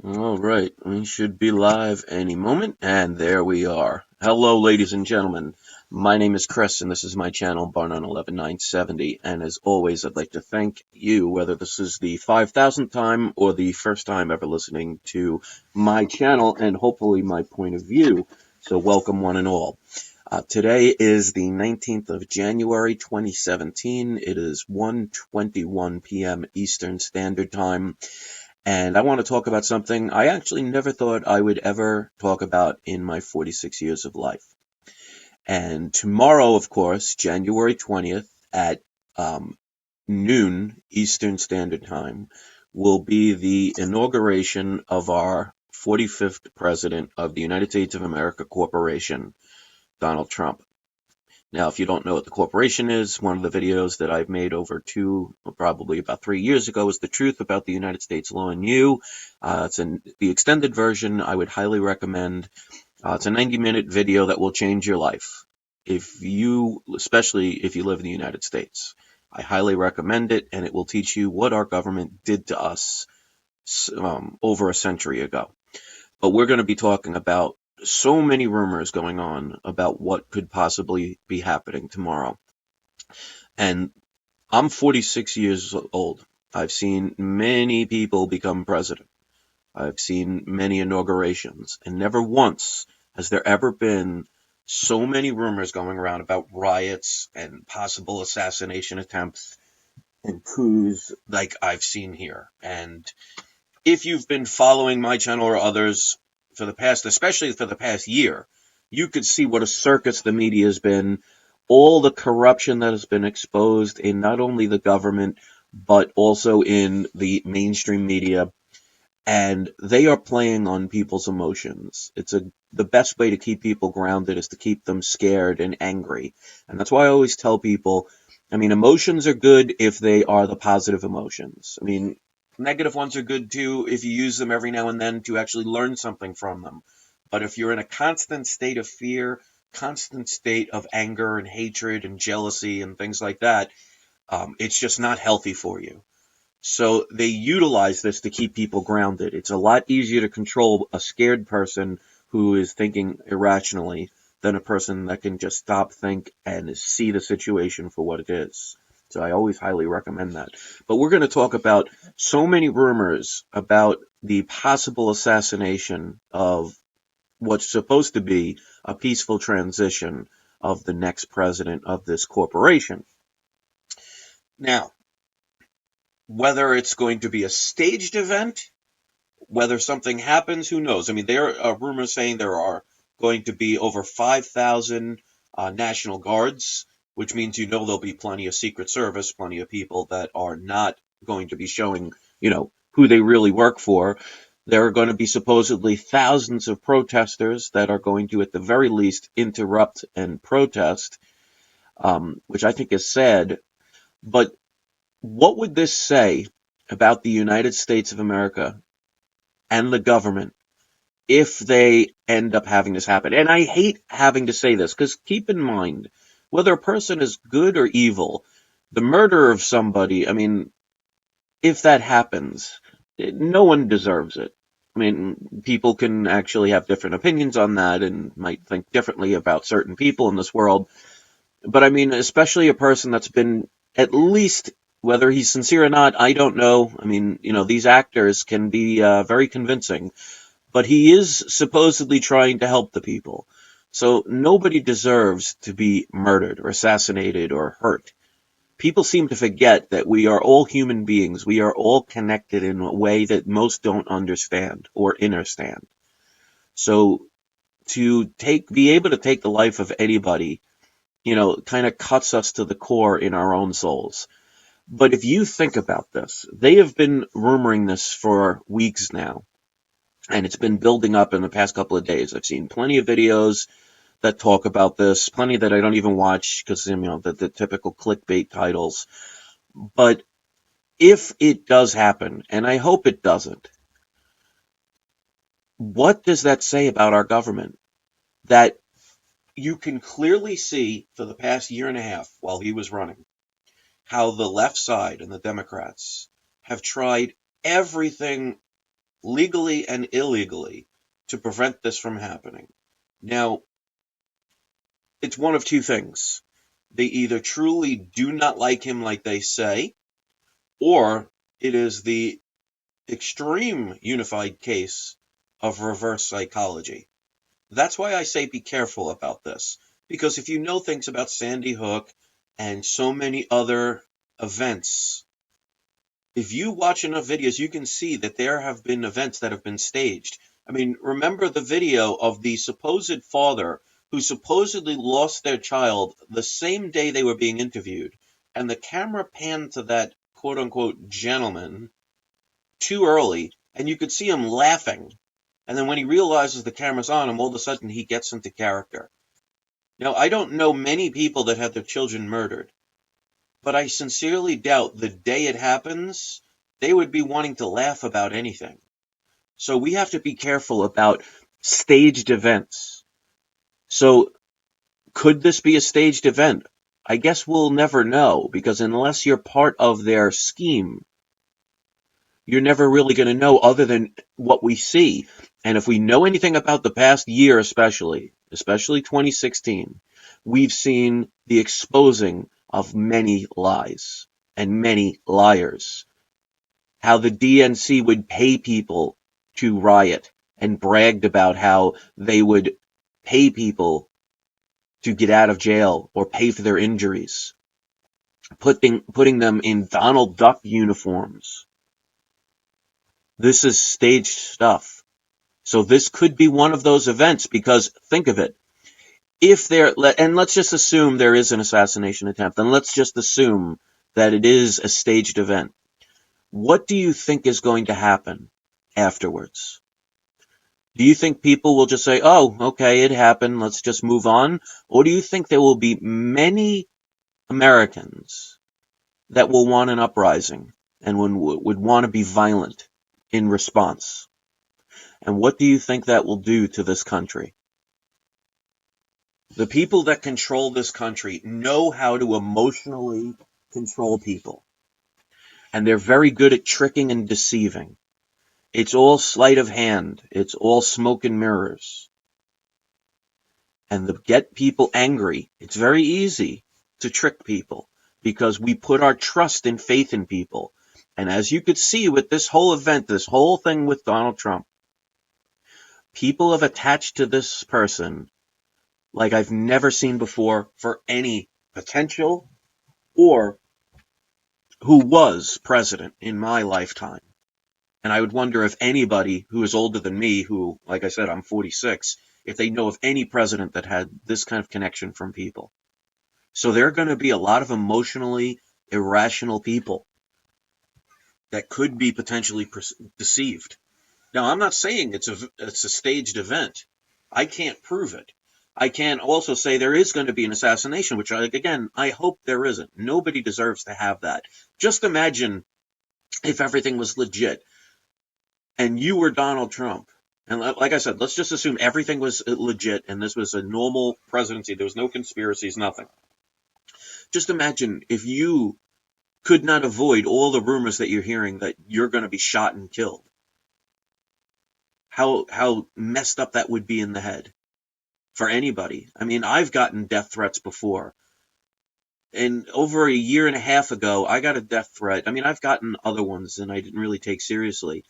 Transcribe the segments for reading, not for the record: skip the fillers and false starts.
All right, we should be live any moment, and there we are. Hello, ladies and gentlemen. My name is Chris, and this is my channel, Barnon 11970. And as always, I'd like to thank you, whether this is the 5,000th time or the first time ever listening to my channel and hopefully my point of view. So, welcome, one and all. Today is the 19th of January, 2017. It is 1:21 p.m. Eastern Standard Time. And I want to talk about something I actually never thought I would ever talk about in my 46 years of life. And tomorrow, of course, January 20th at noon Eastern Standard Time, will be the inauguration of our 45th President of the United States of America Corporation, Donald Trump. Now, if you don't know what the corporation is, one of the videos that I've made over probably about 3 years ago is the truth about the United States law and you. It's the extended version. I would highly recommend. It's a 90-minute video that will change your life. Especially if you live in the United States, I highly recommend it, and it will teach you what our government did to us over a century ago. But we're going to be talking about so many rumors going on about what could possibly be happening tomorrow. And I'm 46 years old. I've seen many people become president. I've seen many inaugurations, and never once has there ever been so many rumors going around about riots and possible assassination attempts and coups like I've seen here. And if you've been following my channel or others especially for the past year, you could see what a circus the media has been, all the corruption that has been exposed in not only the government, but also in the mainstream media. And they are playing on people's emotions. The best way to keep people grounded is to keep them scared and angry. And that's why I always tell people, emotions are good if they are the positive emotions. Negative ones are good too if you use them every now and then to actually learn something from them. But if you're in a constant state of fear, constant state of anger and hatred and jealousy and things like that, it's just not healthy for you. So they utilize this to keep people grounded. It's a lot easier to control a scared person who is thinking irrationally than a person that can just stop, think, and see the situation for what it is. So I always highly recommend that. But we're going to talk about so many rumors about the possible assassination of what's supposed to be a peaceful transition of the next president of this corporation. Now, whether it's going to be a staged event, whether something happens, who knows? There are rumors saying there are going to be over 5,000 National Guards, which means there'll be plenty of Secret Service, plenty of people that are not going to be showing, who they really work for. There are going to be supposedly thousands of protesters that are going to, at the very least, interrupt and protest, which I think is sad. But what would this say about the United States of America and the government if they end up having this happen? And I hate having to say this, because keep in mind, whether a person is good or evil, the murder of somebody, if that happens, no one deserves it. People can actually have different opinions on that and might think differently about certain people in this world. But especially a person that's been, at least, whether he's sincere or not, I don't know. These actors can be very convincing, but he is supposedly trying to help the people. So nobody deserves to be murdered or assassinated or hurt. People seem to forget that we are all human beings. We are all connected in a way that most don't understand or understand. So be able to take the life of anybody, kind of cuts us to the core in our own souls. But if you think about this, they have been rumoring this for weeks now, and it's been building up in the past couple of days. I've seen plenty of videos that talk about this, plenty that I don't even watch because, the typical clickbait titles. But if it does happen, and I hope it doesn't, what does that say about our government? That you can clearly see for the past year and a half while he was running, how the left side and the Democrats have tried everything legally and illegally, to prevent this from happening. Now, it's one of two things. They either truly do not like him like they say, or it is the extreme unified case of reverse psychology. That's why I say be careful about this. Because if you know things about Sandy Hook and so many other events, if you watch enough videos, you can see that there have been events that have been staged. I mean, remember the video of the supposed father who supposedly lost their child the same day they were being interviewed, and the camera panned to that quote unquote gentleman too early, and you could see him laughing. And then when he realizes the camera's on him, all of a sudden he gets into character. Now, I don't know many people that have their children murdered, but I sincerely doubt the day it happens, they would be wanting to laugh about anything. So we have to be careful about staged events. So could this be a staged event? I guess we'll never know, because unless you're part of their scheme, you're never really going to know other than what we see. And if we know anything about the past year, especially 2016, we've seen the exposing of many lies and many liars. How the DNC would pay people to riot and bragged about how they would pay people to get out of jail or pay for their injuries, putting them in Donald Duck uniforms. This is staged stuff. So this could be one of those events, because think of it. If there, and let's just assume there is an assassination attempt, and let's just assume that it is a staged event. What do you think is going to happen afterwards? Do you think people will just say, oh, okay, it happened, let's just move on? Or do you think there will be many Americans that will want an uprising and would want to be violent in response? And what do you think that will do to this country? The people that control this country know how to emotionally control people. And they're very good at tricking and deceiving. It's all sleight of hand. It's all smoke and mirrors. And to get people angry, it's very easy to trick people because we put our trust and faith in people. And as you could see with this whole event, this whole thing with Donald Trump, people have attached to this person like I've never seen before for any potential or who was president in my lifetime. And I would wonder if anybody who is older than me, who, like I said, I'm 46, if they know of any president that had this kind of connection from people. So there are going to be a lot of emotionally irrational people that could be potentially deceived. Now, I'm not saying it's a staged event. I can't prove it. I can also say there is going to be an assassination, which, again, I hope there isn't. Nobody deserves to have that. Just imagine if everything was legit and you were Donald Trump. And like I said, let's just assume everything was legit and this was a normal presidency. There was no conspiracies, nothing. Just imagine if you could not avoid all the rumors that you're hearing that you're going to be shot and killed. How messed up that would be in the head for anybody. I mean, I've gotten death threats before. And over a year and a half ago, I got a death threat. I mean, I've gotten other ones and I didn't really take seriously.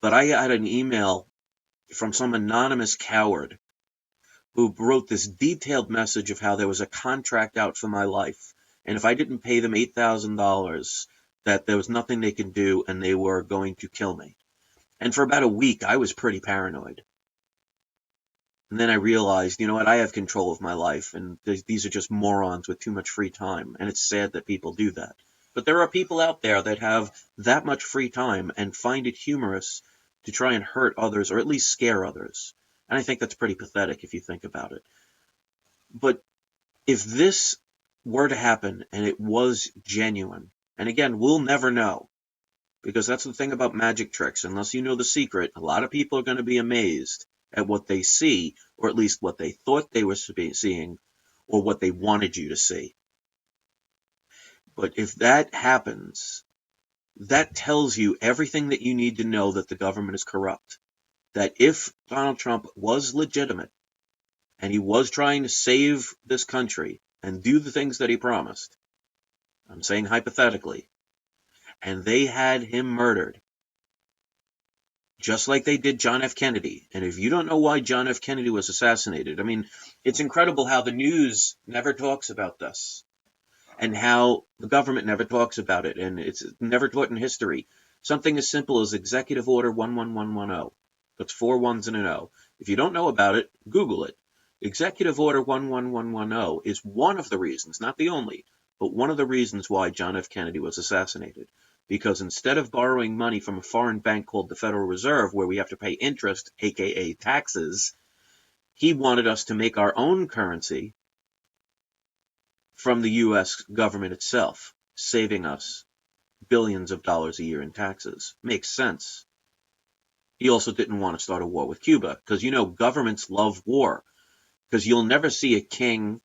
But I had an email from some anonymous coward who wrote this detailed message of how there was a contract out for my life. And if I didn't pay them $8,000, that there was nothing they could do and they were going to kill me. And for about a week, I was pretty paranoid. And then I realized, you know what, I have control of my life, and these are just morons with too much free time. And it's sad that people do that. But there are people out there that have that much free time and find it humorous to try and hurt others or at least scare others. And I think that's pretty pathetic if you think about it. But if this were to happen and it was genuine, and again, we'll never know, because that's the thing about magic tricks. Unless you know the secret, a lot of people are going to be amazed at what they see, or at least what they thought they were seeing, or what they wanted you to see. But if that happens, That tells you everything that you need to know that the government is corrupt. That if Donald Trump was legitimate and he was trying to save this country and do the things that he promised, I'm saying hypothetically, and they had him murdered, just like they did John F. Kennedy. And if you don't know why John F. Kennedy was assassinated, I mean, it's incredible how the news never talks about this and how the government never talks about it, and it's never taught in history. Something as simple as Executive Order 11110. That's 4 ones and an O. If you don't know about it, Google it. Executive Order 11110 is one of the reasons, not the only, but one of the reasons why John F. Kennedy was assassinated. Because instead of borrowing money from a foreign bank called the Federal Reserve, where we have to pay interest, aka taxes, he wanted us to make our own currency from the U.S. government itself, saving us billions of dollars a year in taxes. Makes sense. He also didn't want to start a war with Cuba, because governments love war, because you'll never see a king,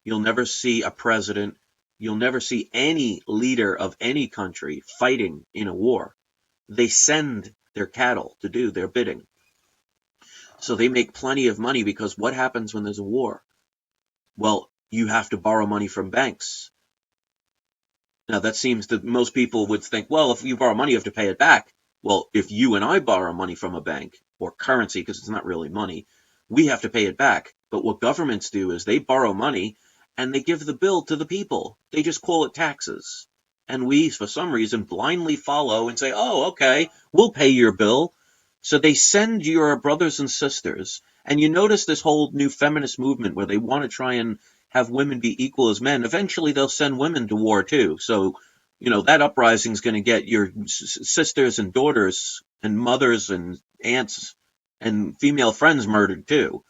you'll never see a president, you'll never see any leader of any country fighting in a war. They send their cattle to do their bidding. So they make plenty of money, because what happens when there's a war? Well, you have to borrow money from banks. Now, that seems that most people would think, well, if you borrow money, you have to pay it back. Well, if you and I borrow money from a bank, or currency, because it's not really money, we have to pay it back. But what governments do is they borrow money and they give the bill to the people. They just call it taxes. And we, for some reason, blindly follow and say, oh, okay, we'll pay your bill. So they send your brothers and sisters. And you notice this whole new feminist movement where they want to try and have women be equal as men. Eventually, they'll send women to war, too. So, that uprising is going to get your sisters and daughters and mothers and aunts and female friends murdered, too.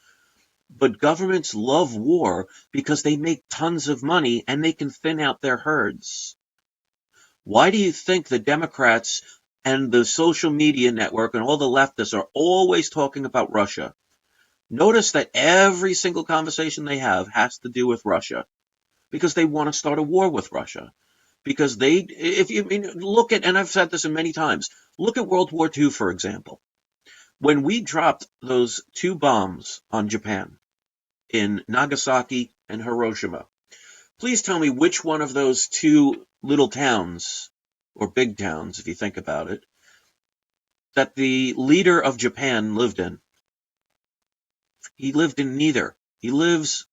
But governments love war because they make tons of money and they can thin out their herds. Why do you think the Democrats and the social media network and all the leftists are always talking about Russia? Notice that every single conversation they have has to do with Russia, because they want to start a war with Russia. Because look at, and I've said this many times, look at World War II, for example. When we dropped those 2 bombs on Japan in Nagasaki and Hiroshima, please tell me which one of those 2 little towns, or big towns if you think about it, that the leader of Japan lived in. He lived in neither. He lives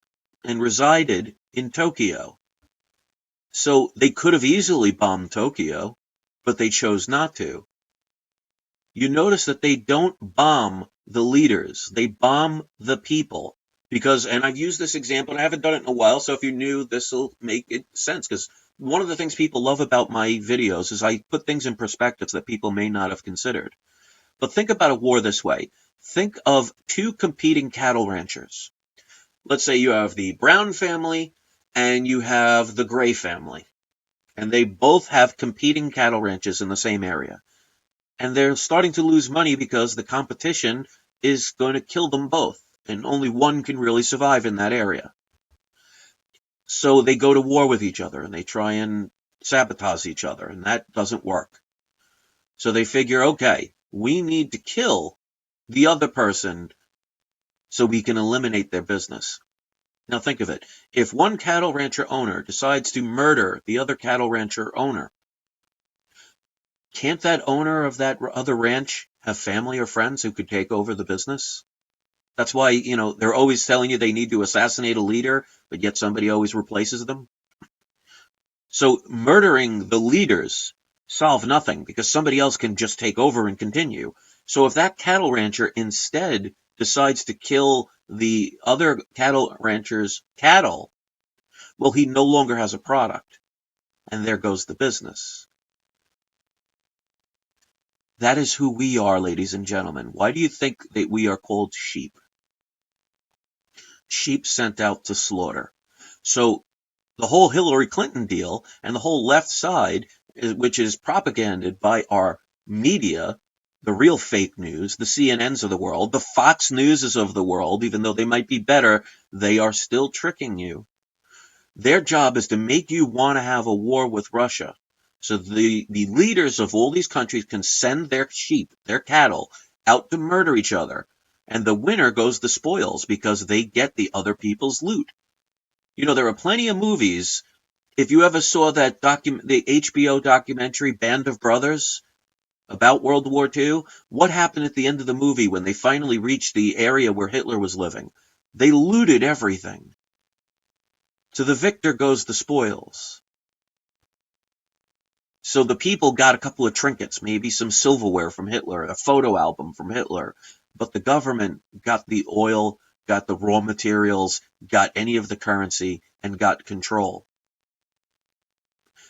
and resided in Tokyo. So they could have easily bombed Tokyo, but they chose not to. You notice that they don't bomb the leaders. They bomb the people. Because, and I've used this example, and I haven't done it in a while, so if you're new, this will make sense. Because one of the things people love about my videos is I put things in perspectives that people may not have considered. But think about a war this way. Think of 2 competing cattle ranchers. Let's say you have the Brown family and you have the Gray family. And they both have competing cattle ranches in the same area. And they're starting to lose money because the competition is going to kill them both. And only one can really survive in that area. So they go to war with each other and they try and sabotage each other, and that doesn't work. So they figure, okay, we need to kill the other person so we can eliminate their business. Now think of it. If one cattle rancher owner decides to murder the other cattle rancher owner, can't that owner of that other ranch have family or friends who could take over the business? That's why, they're always telling you they need to assassinate a leader, but yet somebody always replaces them. So murdering the leaders solve nothing, because somebody else can just take over and continue. So if that cattle rancher instead decides to kill the other cattle rancher's cattle, well, he no longer has a product. And there goes the business. That is who we are, ladies and gentlemen. Why do you think that we are called sheep? Sheep sent out to slaughter. So the whole Hillary Clinton deal and the whole left side, which is propaganded by our media, the real fake news, the CNNs of the world, the Fox Newses of the world, even though they might be better, they are still tricking you. Their job is to make you want to have a war with Russia So the leaders of all these countries can send their sheep, their cattle, out to murder each other. And the winner goes the spoils because they get the other people's loot. There are plenty of movies. If you ever saw the HBO documentary Band of Brothers about World War II, what happened at the end of the movie when they finally reached the area where Hitler was living? They looted everything. To the victor goes the spoils. So the people got a couple of trinkets, maybe some silverware from Hitler, a photo album from Hitler, but the government got the oil, got the raw materials, got any of the currency, and got control.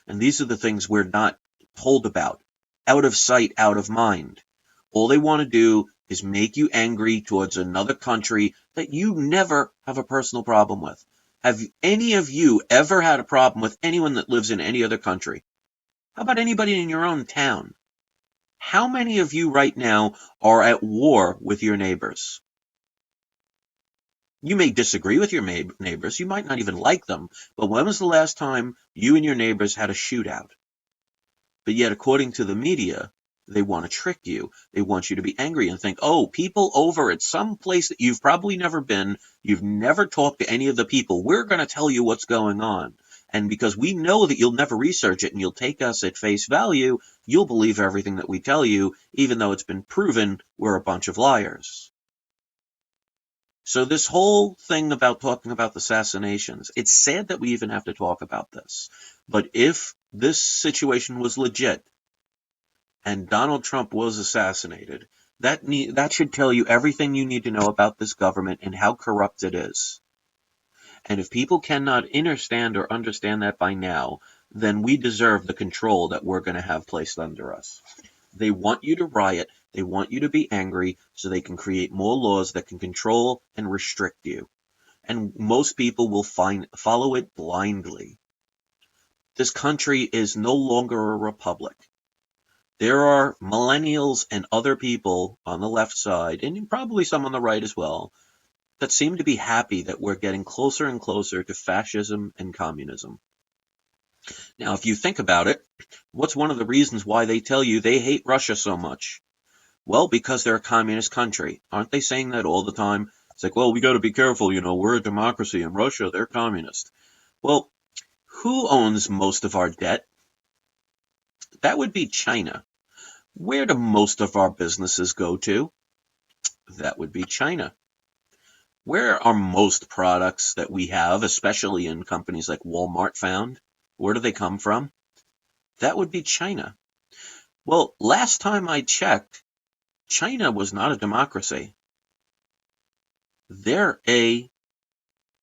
And these are the things we're not told about. Out of sight, out of mind. All they want to do is make you angry towards another country that you never have a personal problem with. Have any of you ever had a problem with anyone that lives in any other country? How about anybody in your own town? How many of you right now are at war with your neighbors? You may disagree with your neighbors. You might not even like them. But when was the last time you and your neighbors had a shootout? But yet, according to the media, they want to trick you. They want you to be angry and think, oh, people over at some place that you've probably never been, you've never talked to any of the people, we're going to tell you what's going on. And because we know that you'll never research it and you'll take us at face value, you'll believe everything that we tell you, even though it's been proven we're a bunch of liars. So this whole thing about talking about assassinations, it's sad that we even have to talk about this. But if this situation was legit and Donald Trump was assassinated, that should tell you everything you need to know about this government and how corrupt it is. And if people cannot understand that by now, then we deserve the control that we're going to have placed under us. They want you to riot. They want you to be angry so they can create more laws that can control and restrict you. And most people will follow it blindly. This country is no longer a republic. There are millennials and other people on the left side, and probably some on the right as well, that seem to be happy that we're getting closer and closer to fascism and communism. Now, if you think about it, what's one of the reasons why they tell you they hate Russia so much? Well, because they're a communist country. Aren't they saying that all the time? It's like, well, we got to be careful, we're a democracy. In Russia, they're communist. Well, who owns most of our debt? That would be China. Where do most of our businesses go to? That would be China. Where are most products that we have, especially in companies like Walmart, found? Where do they come from? That would be China. Well, last time I checked, China was not a democracy. They're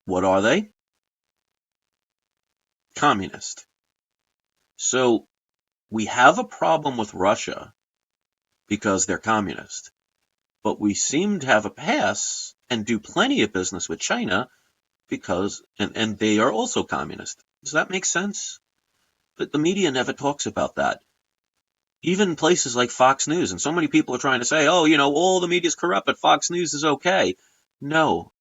what are they? Communist. So we have a problem with Russia because they're communist, but we seem to have a pass and do plenty of business with China because, and they are also communist. Does that make sense? But the media never talks about that. Even places like Fox News, and so many people are trying to say, oh, all the media is corrupt, but Fox News is okay. No,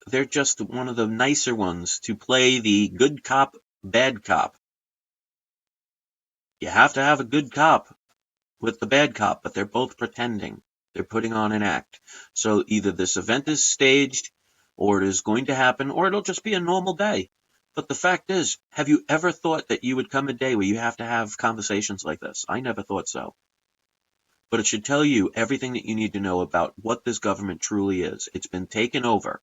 they're just one of the nicer ones to play the good cop, bad cop. You have to have a good cop with the bad cop, but they're both pretending. They're putting on an act. So either this event is staged, or it is going to happen, or it'll just be a normal day. But the fact is, have you ever thought that you would come a day where you have to have conversations like this? I never thought so. But it should tell you everything that you need to know about what this government truly is. It's been taken over.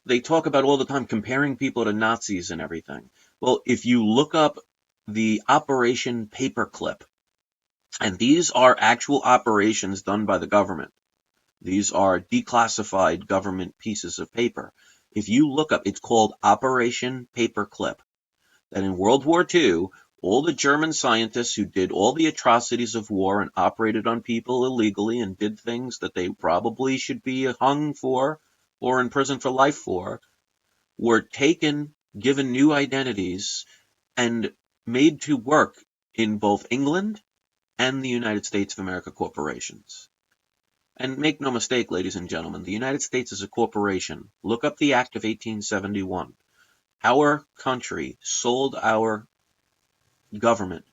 They talk about all the time comparing people to Nazis and everything. Well, if you look up the Operation Paperclip, and these are actual operations done by the government. These are declassified government pieces of paper. If you look up, it's called Operation Paperclip. That in World War II, all the German scientists who did all the atrocities of war and operated on people illegally and did things that they probably should be hung for or in prison for life for, were taken, given new identities, and made to work in both England and the United States of America corporations. And make no mistake, ladies and gentlemen, the United States is a corporation. Look up the Act of 1871. Our country sold our government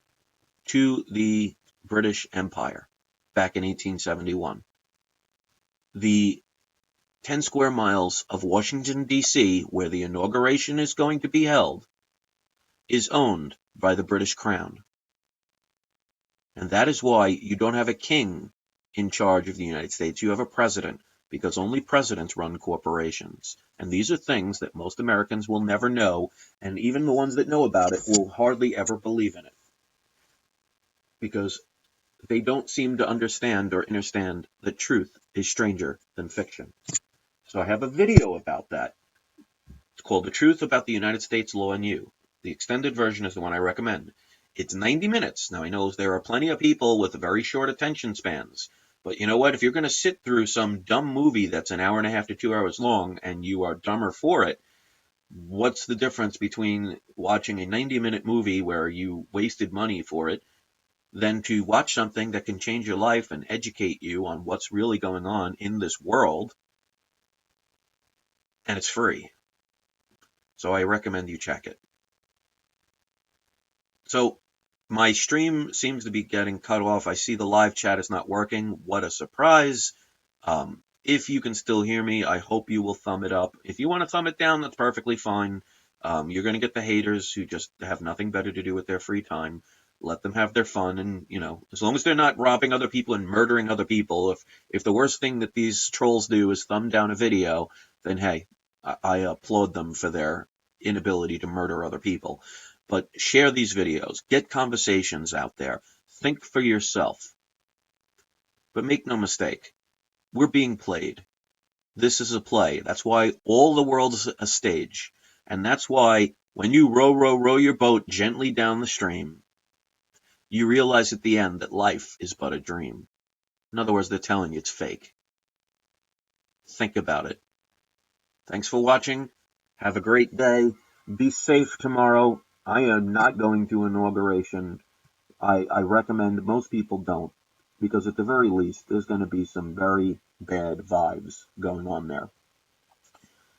to the British Empire back in 1871. The 10 square miles of Washington, D.C., where the inauguration is going to be held, is owned by the British Crown. And that is why you don't have a king in charge of the United States. You have a president, because only presidents run corporations. And these are things that most Americans will never know, and even the ones that know about it will hardly ever believe in it, because they don't seem to understand or understand that truth is stranger than fiction. So I have a video about that. It's called The Truth About the United States Law and You. The extended version is the one I recommend. It's 90 minutes. Now, I know there are plenty of people with very short attention spans, but you know what? If you're going to sit through some dumb movie that's an hour and a half to 2 hours long and you are dumber for it, what's the difference between watching a 90-minute movie where you wasted money for it than to watch something that can change your life and educate you on what's really going on in this world, and it's free? So I recommend you check it. So my stream seems to be getting cut off. I see the live chat is not working. What a surprise. If you can still hear me, I hope you will thumb it up. If you want to thumb it down, that's perfectly fine. You're going to get the haters who just have nothing better to do with their free time. Let them have their fun, and as long as they're not robbing other people and murdering other people, if the worst thing that these trolls do is thumb down a video, then hey, I applaud them for their inability to murder other people. But share these videos, get conversations out there, think for yourself. But make no mistake, we're being played. This is a play. That's why all the world is a stage. And that's why when you row, row, row your boat gently down the stream, you realize at the end that life is but a dream. In other words, they're telling you it's fake. Think about it. Thanks for watching. Have a great day. Be safe tomorrow. I am not going to inauguration. I recommend most people don't, because at the very least, there's going to be some very bad vibes going on there.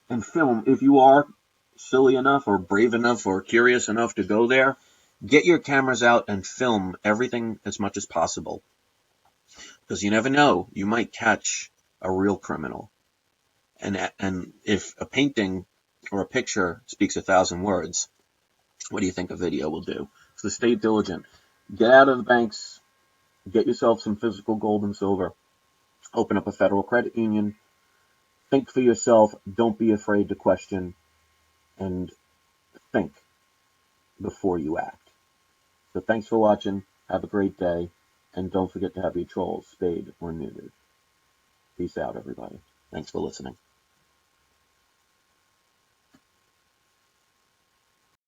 And film, if you are silly enough or brave enough or curious enough to go there, get your cameras out and film everything as much as possible. Because you never know, you might catch a real criminal. And if a painting or a picture speaks 1,000 words, what do you think a video will do? So stay diligent. Get out of the banks. Get yourself some physical gold and silver. Open up a federal credit union. Think for yourself. Don't be afraid to question. And think before you act. So thanks for watching. Have a great day. And don't forget to have your trolls spayed or neutered. Peace out, everybody. Thanks for listening.